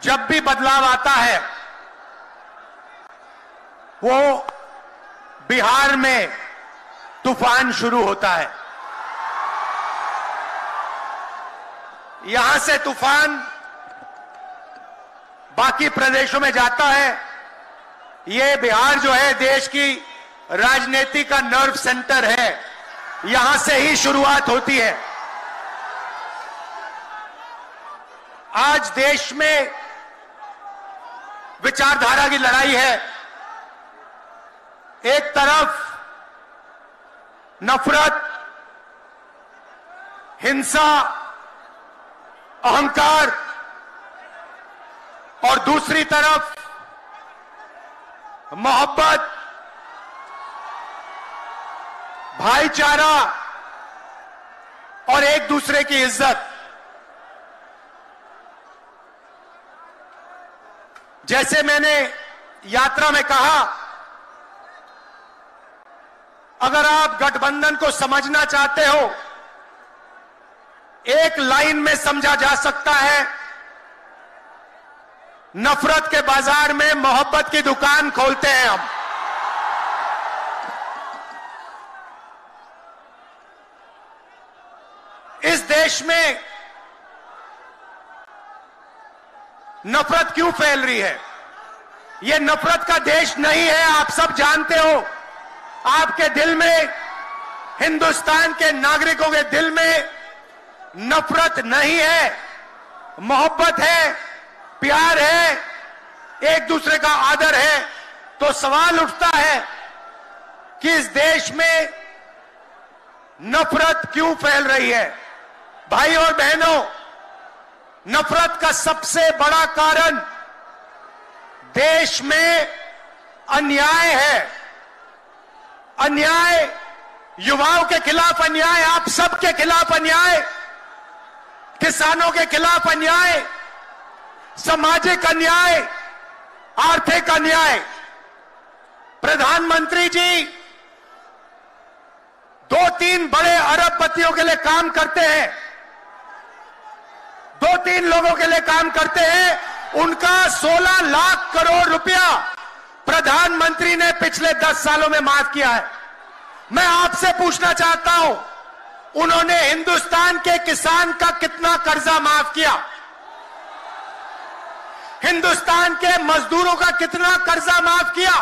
जब भी बदलाव आता है वो बिहार में तूफान शुरू होता है। यहां से तूफान बाकी प्रदेशों में जाता है। ये बिहार जो है देश की राजनीति का नर्व सेंटर है, यहां से ही शुरुआत होती है। आज देश में विचारधारा की लड़ाई है। एक तरफ नफरत, हिंसा, अहंकार और दूसरी तरफ मोहब्बत, भाईचारा और एक दूसरे की इज्जत। जैसे मैंने यात्रा में कहा, अगर आप गठबंधन को समझना चाहते हो, एक लाइन में समझा जा सकता है, नफरत के बाजार में मोहब्बत की दुकान खोलते हैं हम। इस देश में नफरत क्यों फैल रही है? यह नफरत का देश नहीं है, आप सब जानते हो। आपके दिल में, हिंदुस्तान के नागरिकों के दिल में नफरत नहीं है, मोहब्बत है, प्यार है, एक दूसरे का आदर है। तो सवाल उठता है कि इस देश में नफरत क्यों फैल रही है? भाई और बहनों, नफरत का सबसे बड़ा कारण देश में अन्याय है। अन्याय, युवाओं के खिलाफ अन्याय, आप सबके खिलाफ अन्याय, किसानों के खिलाफ अन्याय, सामाजिक अन्याय, आर्थिक अन्याय। प्रधानमंत्री जी 2-3 बड़े अरबपतियों के लिए काम करते हैं, 2-3 लोगों के लिए काम करते हैं। उनका 16 लाख करोड़ रुपया प्रधानमंत्री ने पिछले 10 सालों में माफ किया है। मैं आपसे पूछना चाहता हूं, उन्होंने हिंदुस्तान के किसान का कितना कर्जा माफ किया? हिंदुस्तान के मजदूरों का कितना कर्जा माफ किया?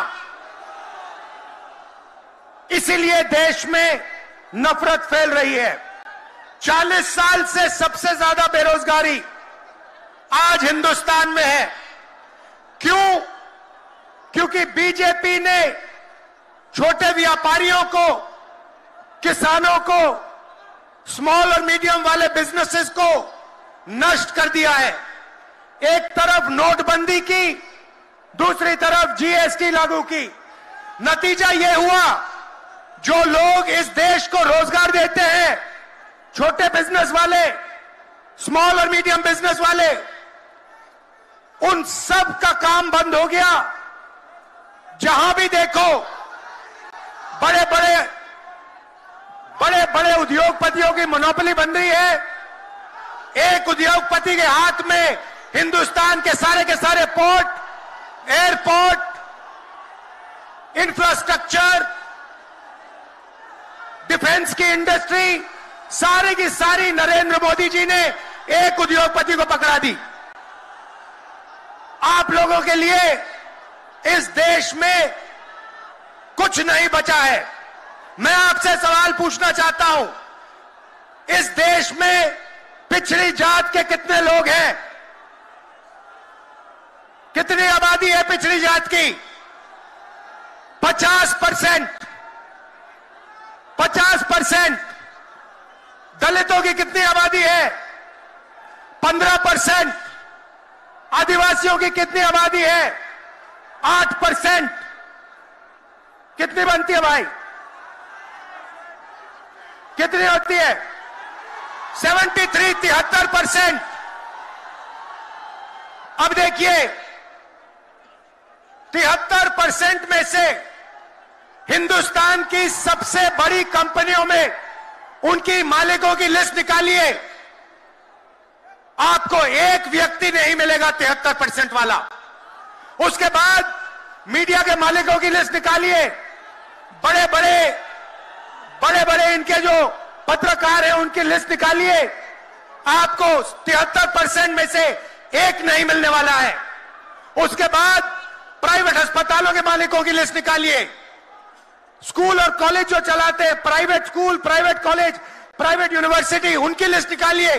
इसीलिए देश में नफरत फैल रही है। 40 साल से सबसे ज्यादा बेरोजगारी आज हिंदुस्तान में है। क्यों? क्योंकि बीजेपी ने छोटे व्यापारियों को, किसानों को, स्मॉल और मीडियम वाले बिजनेसेस को नष्ट कर दिया है। एक तरफ नोटबंदी की, दूसरी तरफ जीएसटी लागू की। नतीजा यह हुआ, जो लोग इस देश को रोजगार देते हैं, छोटे बिजनेस वाले, स्मॉल और मीडियम बिजनेस वाले, उन सब का काम बंद हो गया। जहां भी देखो बड़े बड़े उद्योगपतियों की मोनोपोली बन रही है। एक उद्योगपति के हाथ में हिंदुस्तान के सारे पोर्ट, एयरपोर्ट, इंफ्रास्ट्रक्चर, डिफेंस की इंडस्ट्री, सारी की सारी नरेंद्र मोदी जी ने एक उद्योगपति को पकड़ा दी। आप लोगों के लिए इस देश में कुछ नहीं बचा है। मैं आपसे सवाल पूछना चाहता हूं, इस देश में पिछड़ी जात के कितने लोग हैं? कितनी आबादी है पिछड़ी जात की? 50%। 50%। दलितों की कितनी आबादी है? 15%। आदिवासियों की कितनी आबादी है? 8%। कितनी बनती है भाई? कितनी होती है? 73% अब देखिए 73% में से हिंदुस्तान की सबसे बड़ी कंपनियों में उनकी मालिकों की लिस्ट निकालिए। आपको एक व्यक्ति नहीं मिलेगा 73% वाला। उसके बाद मीडिया के मालिकों की लिस्ट निकालिए, बड़े बड़े इनके जो पत्रकार हैं उनकी लिस्ट निकालिए, आपको 73% में से एक नहीं मिलने वाला है। उसके बाद प्राइवेट अस्पतालों के मालिकों की लिस्ट निकालिए, स्कूल और कॉलेज जो चलाते हैं, private school, private college, private university, उनकी लिस्ट निकालिए,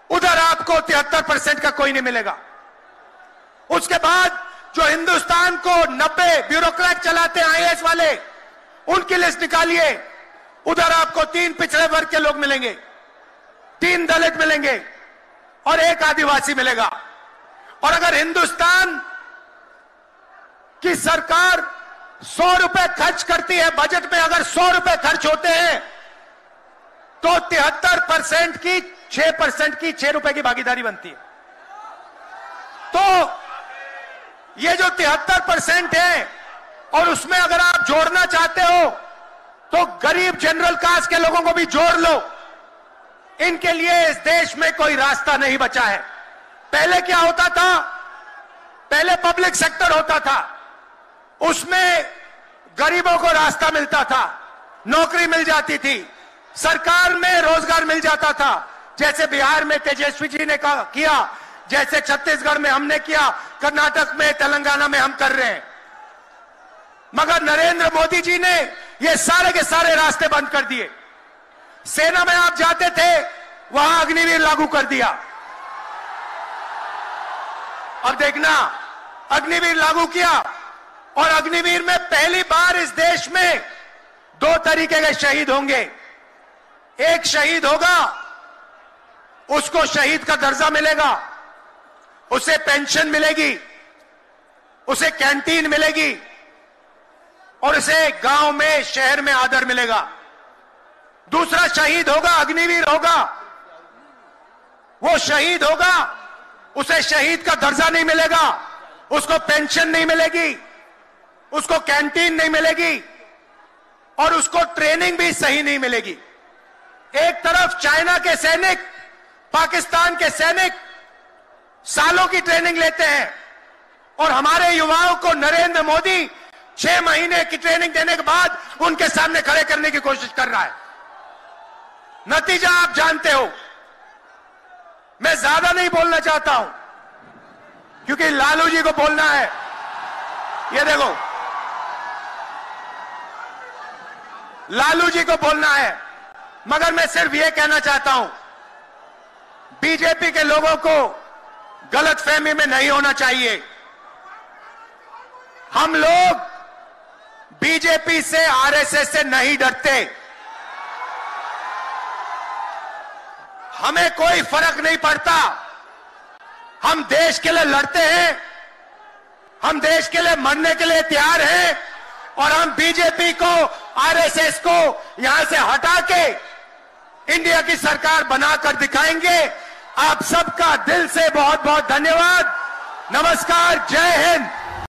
उधर आपको 73% का कोई नहीं मिलेगा। उसके बाद जो हिंदुस्तान को 90 ब्यूरोक्रेट चलाते हैं आईएएस वाले, उनकी लिस्ट निकालिए, उधर आपको 3 पिछड़े वर्ग के लोग मिलेंगे, 3 दलित मिलेंगे और 1 आदिवासी मिलेगा। और अगर हिंदुस्तान की सरकार 100 रुपए खर्च करती है, बजट में अगर 100 रुपए खर्च होते हैं तो 73% की 6% की 6 रुपए की भागीदारी बनती है। तो ये जो 73% है और उसमें अगर आप जोड़ना चाहते हो तो गरीब जनरल कास्ट के लोगों को भी जोड़ लो। इनके लिए इस देश में कोई रास्ता नहीं बचा है। पहले क्या होता था? पहले पब्लिक सेक्टर होता था, उसमें गरीबों को रास्ता मिलता था, नौकरी मिल जाती थी, सरकार में रोजगार मिल जाता था, जैसे बिहार में तेजस्वी जी ने किया, जैसे छत्तीसगढ़ में हमने किया, कर्नाटक में, तेलंगाना में हम कर रहे हैं। मगर नरेंद्र मोदी जी ने ये सारे के सारे रास्ते बंद कर दिए। सेना में आप जाते थे, वहां अग्निवीर लागू कर दिया। अब देखना, अग्निवीर लागू किया और अग्निवीर में पहली बार इस देश में 2 तरीके के शहीद होंगे। एक शहीद होगा, उसको शहीद का दर्जा मिलेगा, उसे पेंशन मिलेगी, उसे कैंटीन मिलेगी और उसे गांव में, शहर में आदर मिलेगा। दूसरा शहीद होगा, अग्निवीर होगा, वो शहीद होगा, उसे शहीद का दर्जा नहीं मिलेगा, उसको पेंशन नहीं मिलेगी, उसको कैंटीन नहीं मिलेगी और उसको ट्रेनिंग भी सही नहीं मिलेगी। एक तरफ चाइना के सैनिक, पाकिस्तान के सैनिक सालों की ट्रेनिंग लेते हैं और हमारे युवाओं को नरेंद्र मोदी 6 महीने की ट्रेनिंग देने के बाद उनके सामने खड़े करने की कोशिश कर रहा है। नतीजा आप जानते हो। मैं ज्यादा नहीं बोलना चाहता हूं क्योंकि लालू जी को बोलना है। ये देखो, लालू जी को बोलना है, मगर मैं सिर्फ ये कहना चाहता हूं, बीजेपी के लोगों को गलतफहमी में नहीं होना चाहिए। हम लोग बीजेपी से, आरएसएस से नहीं डरते। हमें कोई फर्क नहीं पड़ता। हम देश के लिए लड़ते हैं, हम देश के लिए मरने के लिए तैयार हैं और हम बीजेपी को, आरएसएस को यहां से हटा के इंडिया की सरकार बनाकर दिखाएंगे। आप सबका दिल से बहुत बहुत धन्यवाद। नमस्कार, जय हिंद।